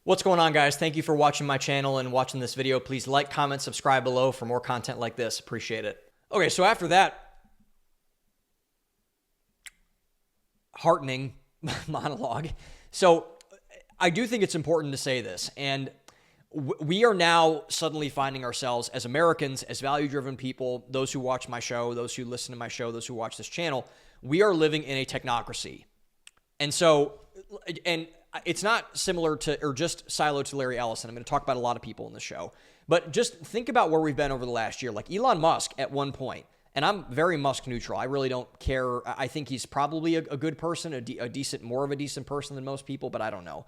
What's going on, guys? Thank you for watching my channel and watching this video. Please like, comment, subscribe below for more content like this. Appreciate it. Okay, so after that heartening monologue, so I do think it's important to say this, and we are now suddenly finding ourselves as Americans, as value-driven people, those who watch my show, those who listen to my show, those who watch this channel, we are living in a technocracy. And so, and it's not similar to, or just siloed to Larry Ellison. I'm going to talk about a lot of people in the show, but just think about where we've been over the last year. Like Elon Musk at one point, and I'm very Musk neutral. I really don't care. I think he's probably a good person, more of a decent person than most people, but I don't know.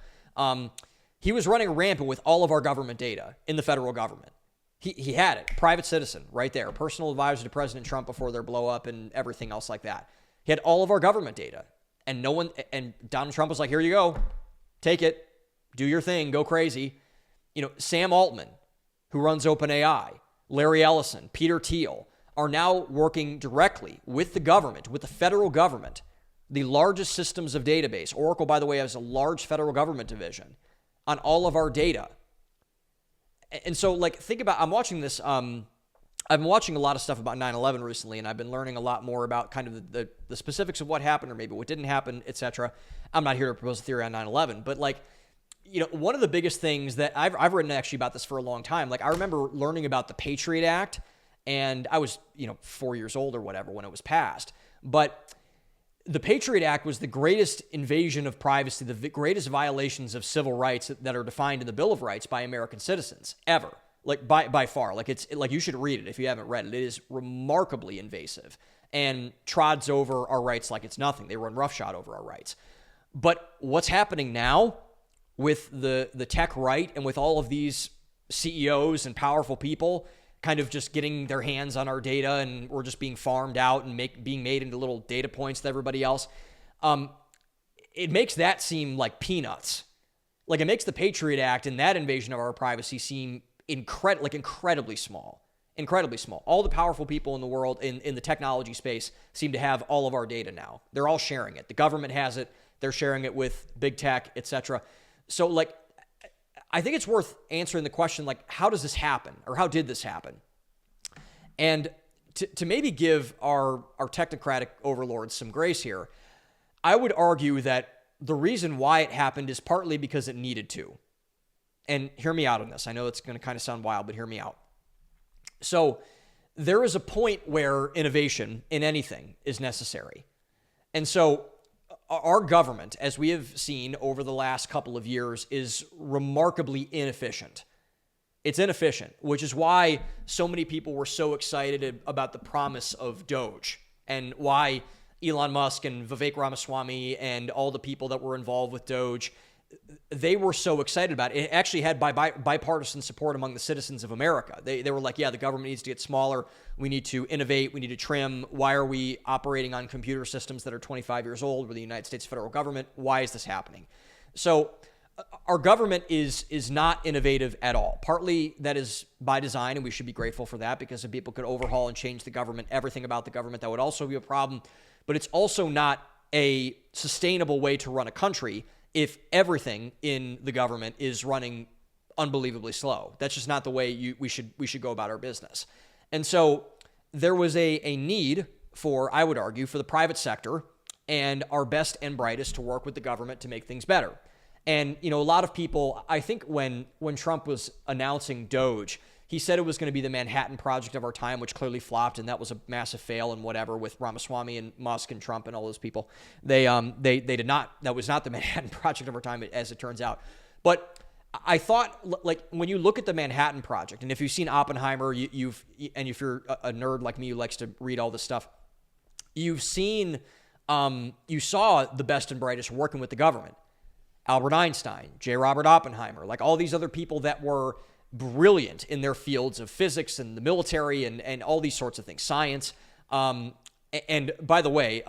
He was running rampant with all of our government data in the federal government. He had it, private citizen right there, personal advisor to President Trump before their blow up and everything else like that. He had all of our government data, and Donald Trump was like, here you go. Take it, do your thing, go crazy. You know, Sam Altman, who runs OpenAI, Larry Ellison, Peter Thiel, are now working directly with the government, with the federal government, the largest systems of database. Oracle, by the way, has a large federal government division on all of our data. And so, like, think about, I'm watching this, I've been watching a lot of stuff about 9/11 recently, and I've been learning a lot more about kind of the specifics of what happened or maybe what didn't happen, etc. I'm not here to propose a theory on 9/11, but like, you know, one of the biggest things that I've written actually about this for a long time. Like, I remember learning about the Patriot Act, and I was, 4 years old or whatever when it was passed. But the Patriot Act was the greatest invasion of privacy, the greatest violations of civil rights that are defined in the Bill of Rights by American citizens ever. Like by far, like it's like you should read it if you haven't read it. It is remarkably invasive and trods over our rights like it's nothing. They run roughshod over our rights. But what's happening now with the tech right and with all of these CEOs and powerful people kind of just getting their hands on our data, and we're just being farmed out and being made into little data points to everybody else, it makes that seem like peanuts. Like, it makes the Patriot Act and that invasion of our privacy seem incredibly small. All the powerful people in the world in the technology space seem to have all of our data now. They're all sharing it. The government has it. They're sharing it with big tech, etc. So, like, I think it's worth answering the question, like, how does this happen, or how did this happen? And to maybe give our technocratic overlords some grace here, I would argue that the reason why it happened is partly because it needed to. And hear me out on this. I know it's going to kind of sound wild, but hear me out. So there is a point where innovation in anything is necessary. And so our government, as we have seen over the last couple of years, is remarkably inefficient. It's inefficient, which is why so many people were so excited about the promise of Doge, and why Elon Musk and Vivek Ramaswamy and all the people that were involved with Doge, they were so excited about it. It actually had bipartisan support among the citizens of America. They were like, yeah, the government needs to get smaller. We need to innovate. We need to trim. Why are we operating on computer systems that are 25 years old? We're the United States federal government. Why is this happening? So our government is not innovative at all. Partly that is by design, and we should be grateful for that, because if people could overhaul and change the government, everything about the government, that would also be a problem. But it's also not a sustainable way to run a country if everything in the government is running unbelievably slow. That's just not the way we should go about our business. And so there was a need for, I would argue, for the private sector and our best and brightest to work with the government to make things better. And, a lot of people, I think when Trump was announcing Doge, he said it was going to be the Manhattan Project of our time, which clearly flopped, and that was a massive fail and whatever with Ramaswamy and Musk and Trump and all those people. They did not. That was not the Manhattan Project of our time, as it turns out. But I thought, like, when you look at the Manhattan Project, and if you've seen Oppenheimer, and if you're a nerd like me who likes to read all this stuff, you saw the best and brightest working with the government. Albert Einstein, J. Robert Oppenheimer, like all these other people that were brilliant in their fields of physics and the military and all these sorts of things, science. And by the way,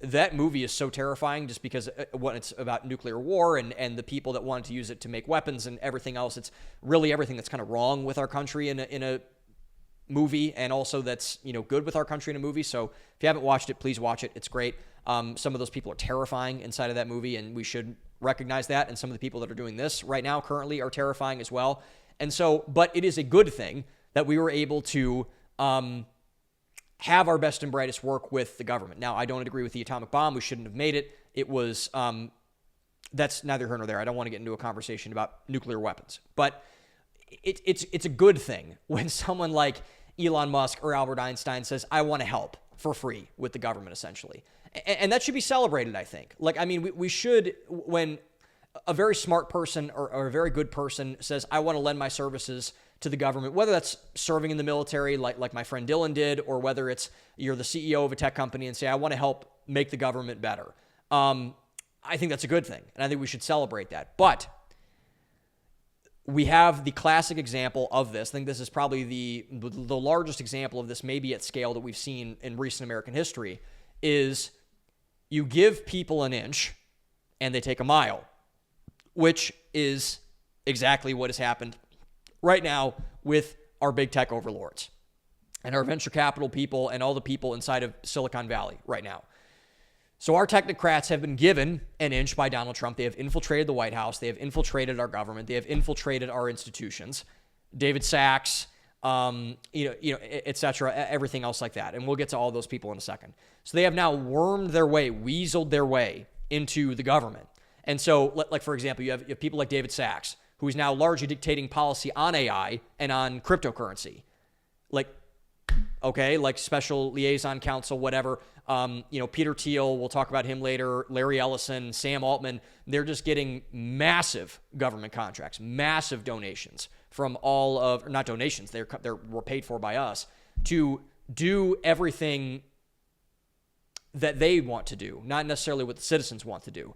that movie is so terrifying just because when it's about nuclear war and the people that wanted to use it to make weapons and everything else, it's really everything that's kind of wrong with our country in a movie, and also that's, good with our country in a movie. So if you haven't watched it, please watch it. It's great. Some of those people are terrifying inside of that movie, and we should recognize that. And some of the people that are doing this right now currently are terrifying as well. And so, but it is a good thing that we were able to have our best and brightest work with the government. Now, I don't agree with the atomic bomb. We shouldn't have made it. It was, that's neither here nor there. I don't want to get into a conversation about nuclear weapons. But it's a good thing when someone like Elon Musk or Albert Einstein says, I want to help for free with the government, essentially. And that should be celebrated, I think. Like, I mean, we should, when a very smart person or a very good person says, I want to lend my services to the government, whether that's serving in the military like my friend Dylan did, or whether it's you're the CEO of a tech company and say, I want to help make the government better. I think that's a good thing, and I think we should celebrate that. But we have the classic example of this. I think this is probably the largest example of this, maybe at scale, that we've seen in recent American history, is you give people an inch and they take a mile, which is exactly what has happened right now with our big tech overlords and our venture capital people and all the people inside of Silicon Valley right now. So our technocrats have been given an inch by Donald Trump. They have infiltrated the White House. They have infiltrated our government. They have infiltrated our institutions. David Sachs, et cetera, everything else like that. And we'll get to all those people in a second. So they have now wormed their way, weaseled their way into the government. And so, like, for example, you have people like David Sachs, who is now largely dictating policy on AI and on cryptocurrency. Like, okay, like special liaison counsel, whatever. Peter Thiel, we'll talk about him later, Larry Ellison, Sam Altman, they're just getting massive government contracts, massive donations from all of, not donations, were paid for by us to do everything that they want to do, not necessarily what the citizens want to do.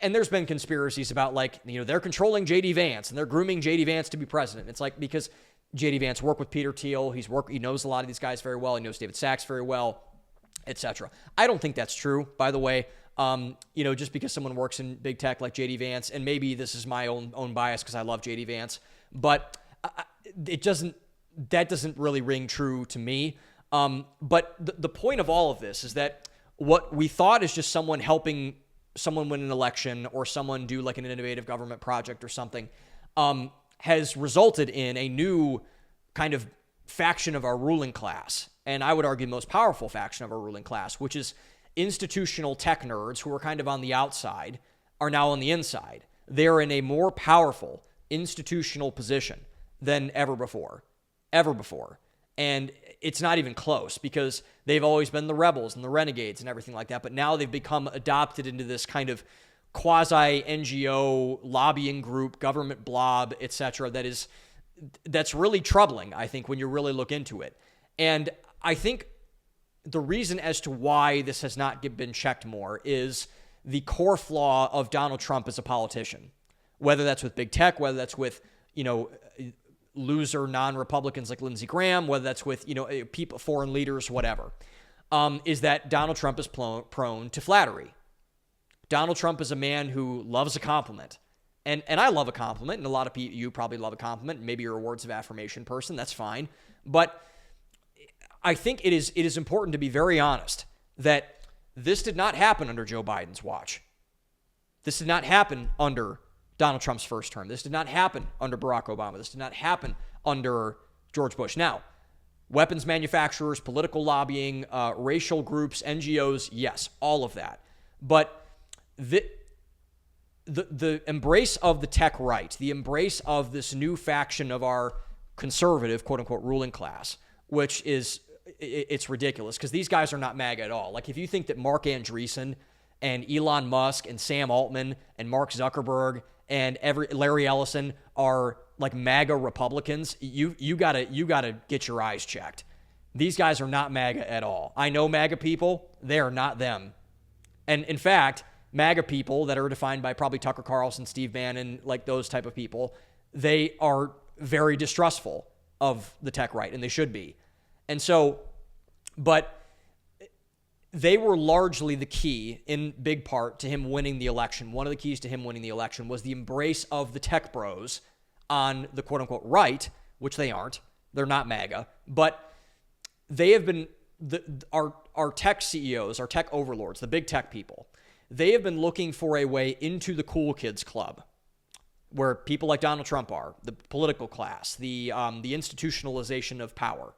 And there's been conspiracies about, like, they're controlling J.D. Vance and they're grooming J.D. Vance to be president. It's like, because J.D. Vance worked with Peter Thiel, he knows a lot of these guys very well, he knows David Sachs very well, etc. I don't think that's true, by the way. Just because someone works in big tech like J.D. Vance, and maybe this is my own bias because I love J.D. Vance, but that doesn't really ring true to me. But the point of all of this is that what we thought is just someone helping someone win an election or someone do like an innovative government project or something, has resulted in a new kind of faction of our ruling class. And I would argue the most powerful faction of our ruling class, which is institutional tech nerds who are kind of on the outside, are now on the inside. They're in a more powerful institutional position than ever before. And it's not even close, because they've always been the rebels and the renegades and everything like that. But now they've become adopted into this kind of quasi-NGO lobbying group, government blob, etc. That's really troubling, I think, when you really look into it. And I think the reason as to why this has not been checked more is the core flaw of Donald Trump as a politician, whether that's with big tech, whether that's with, loser non-Republicans like Lindsey Graham, whether that's with, people, foreign leaders, whatever, is that Donald Trump is prone to flattery. Donald Trump is a man who loves a compliment. And I love a compliment, and a lot of you probably love a compliment. Maybe you're a words of affirmation person. That's fine. But I think it is important to be very honest that this did not happen under Joe Biden's watch. This did not happen under Donald Trump's first term. This did not happen under Barack Obama. This did not happen under George Bush. Now, weapons manufacturers, political lobbying, racial groups, NGOs, yes, all of that. But the embrace of the tech right, the embrace of this new faction of our conservative, quote unquote, ruling class, which is, it's ridiculous, because these guys are not MAGA at all. Like, if you think that Mark Andreessen and Elon Musk and Sam Altman and Mark Zuckerberg and Larry Ellison are like MAGA Republicans, you gotta get your eyes checked. These guys are not MAGA at all. I know MAGA people, they are not them. And in fact, MAGA people that are defined by probably Tucker Carlson, Steve Bannon, like those type of people, they are very distrustful of the tech right, and they should be. And so, but they were largely the key, in big part, to him winning the election. One of the keys to him winning the election was the embrace of the tech bros on the quote-unquote right, which they aren't. They're not MAGA. But they have been, our tech CEOs, our tech overlords, the big tech people, they have been looking for a way into the cool kids club, where people like Donald Trump are, the political class, the institutionalization of power.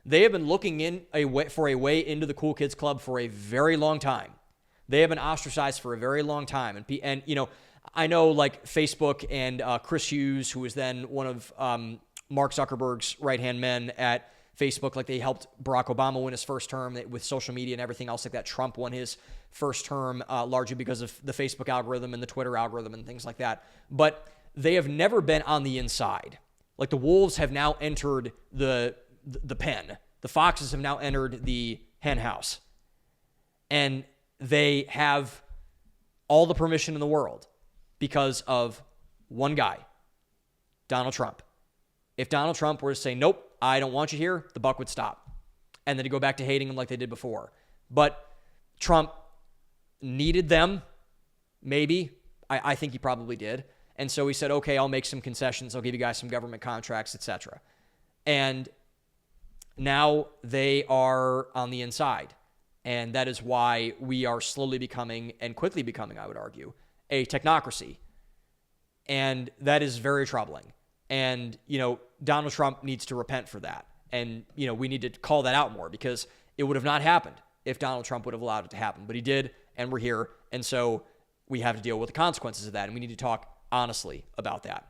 They have been looking for a way into the cool kids club for a very long time. They have been ostracized for a very long time. And you know, I know like Facebook and Chris Hughes, who was then one of Mark Zuckerberg's right-hand men at Facebook, like they helped Barack Obama win his first term with social media and everything else like that. Trump won his first term largely because of the Facebook algorithm and the Twitter algorithm and things like that. But they have never been on the inside. Like the wolves have now entered the pen. The foxes have now entered the hen house. And they have all the permission in the world because of one guy, Donald Trump. If Donald Trump were to say, nope, I don't want you here, the buck would stop. And then to go back to hating him like they did before. But Trump needed them, maybe. I think he probably did. And so he said, okay, I'll make some concessions. I'll give you guys some government contracts, etc. And now they are on the inside. And that is why we are slowly becoming, and quickly becoming, I would argue, a technocracy. And that is very troubling. And, you know, Donald Trump needs to repent for that. And, you know, we need to call that out more, because it would have not happened if Donald Trump would have allowed it to happen. But he did, and we're here. And so we have to deal with the consequences of that. And we need to talk honestly about that.